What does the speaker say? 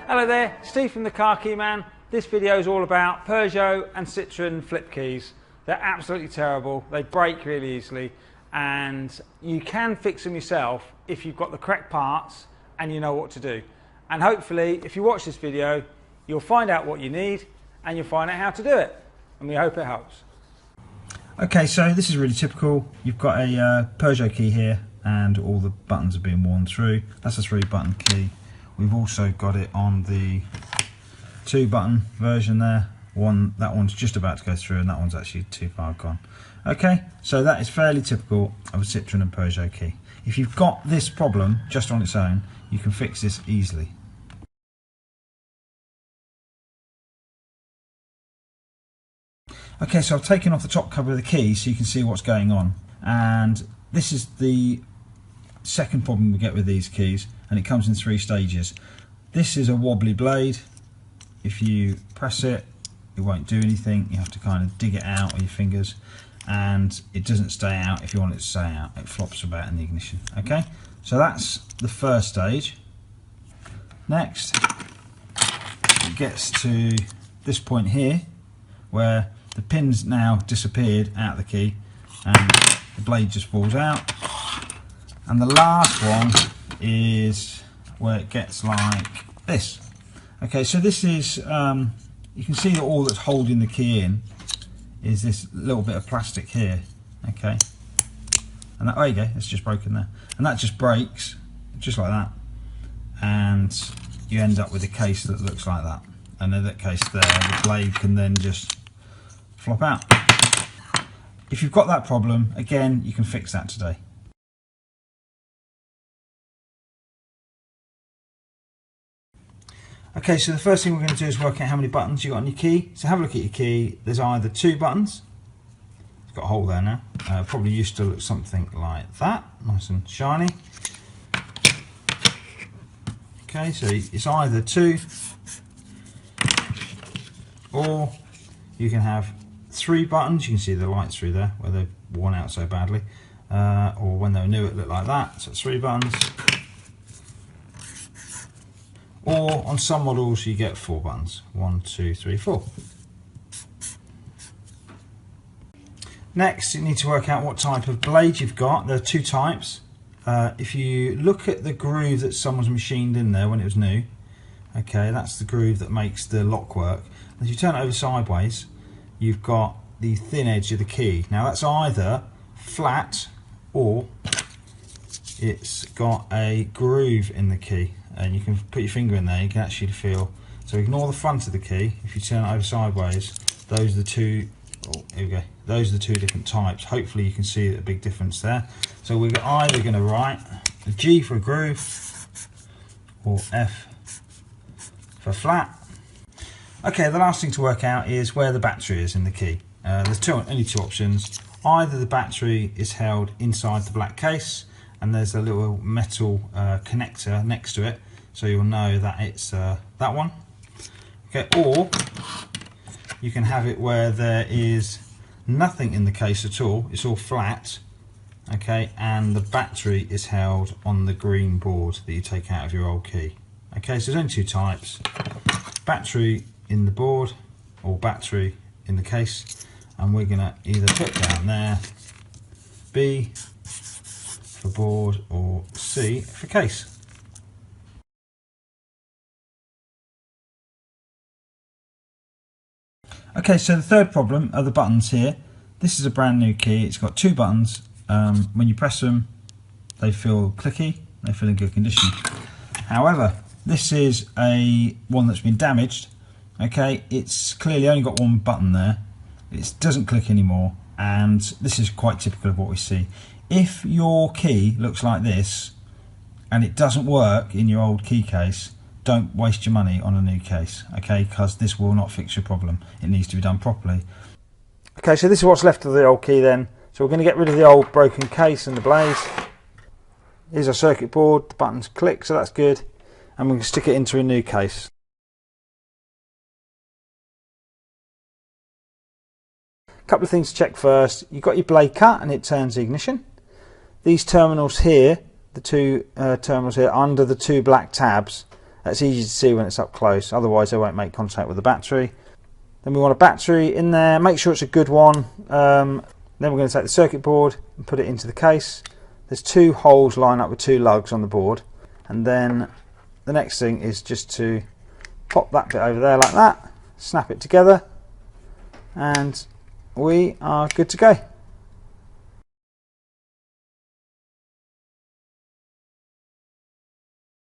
Hello there, Steve from the Car Key Man. This video is all about Peugeot and Citroen flip keys. They're absolutely terrible, they break really easily, and you can fix them yourself if you've got the correct parts and you know what to do. And hopefully, if you watch this video, you'll find out what you need and you'll find out how to do it. And we hope it helps. Okay, so this is really typical. You've got a Peugeot key here and all the buttons are being worn through. That's a 3-button key. We've also got it on the 2-button version there. That one's just about to go through and that one's actually too far gone. Okay, so that is fairly typical of a Citroen and Peugeot key. If you've got this problem just on its own, you can fix this easily. Okay, so I've taken off the top cover of the key so you can see what's going on. And this is the second problem we get with these keys, and it comes in 3 stages. This is a wobbly blade. If you press it, it won't do anything. You have to kind of dig it out with your fingers, and it doesn't stay out if you want it to stay out. It flops about in the ignition. Okay, so that's the first stage. Next, it gets to this point here where the pin's now disappeared out of the key and the blade just falls out. And the last one is where it gets like this. Okay, so this is, you can see that all that's holding the key in is this little bit of plastic here. Okay, and that, there you go, it's just broken there. And that just breaks, just like that. And you end up with a case that looks like that. And in that case there, the blade can then just flop out. If you've got that problem, again, you can fix that today. Okay, so the first thing we're going to do is work out how many buttons you got on your key. So have a look at your key. There's either 2 buttons. It's got a hole there now. Probably used to look something like that, nice and shiny. Okay, so it's either 2, or you can have 3 buttons. You can see the lights through there where they've worn out so badly, or when they were new it looked like that. So it's 3 buttons. Or on some models you get 4 buttons. 1, 2, 3, 4. Next, you need to work out what type of blade you've got. There are 2 types. If you look at the groove that someone's machined in there when it was new, okay, that's the groove that makes the lock work. If you turn it over sideways, you've got the thin edge of the key. Now that's either flat or it's got a groove in the key, and you can put your finger in there, you can actually feel. So ignore the front of the key. If you turn it over sideways, those are the 2, oh, here we go, those are the 2 different types. Hopefully you can see a big difference there. So we're either going to write a G for a groove or F for flat. Okay, the last thing to work out is where the battery is in the key. There's only two options. Either the battery is held inside the black case and there's a little metal connector next to it, so you'll know that it's that one. Okay, or you can have it where there is nothing in the case at all, it's all flat, okay, and the battery is held on the green board that you take out of your old key. Okay, so there's only 2 types: battery in the board or battery in the case, and we're going to either put down there B for board or C for case. Okay, so the third problem are the buttons here. This is a brand new key, it's got 2 buttons. When you press them, they feel clicky, they feel in good condition. However, this is one that's been damaged. Okay, it's clearly only got 1 button there. It doesn't click anymore, and this is quite typical of what we see. If your key looks like this and it doesn't work in your old key case, don't waste your money on a new case, okay, because this will not fix your problem. It needs to be done properly. Okay, so this is what's left of the old key then. So we're going to get rid of the old broken case and the blades. Here's our circuit board, the buttons click, so that's good, and we can stick it into a new case. Couple of things to check first. You've got your blade cut and it turns the ignition. These terminals here, the 2 terminals here under the 2 black tabs, That's easy to see when it's up close, otherwise they won't make contact with the battery. Then we want a battery in there, make sure it's a good one. Then we're going to take the circuit board and put it into the case. There's 2 holes lined up with 2 lugs on the board, and then the next thing is just to pop that bit over there like that, snap it together, and we are good to go.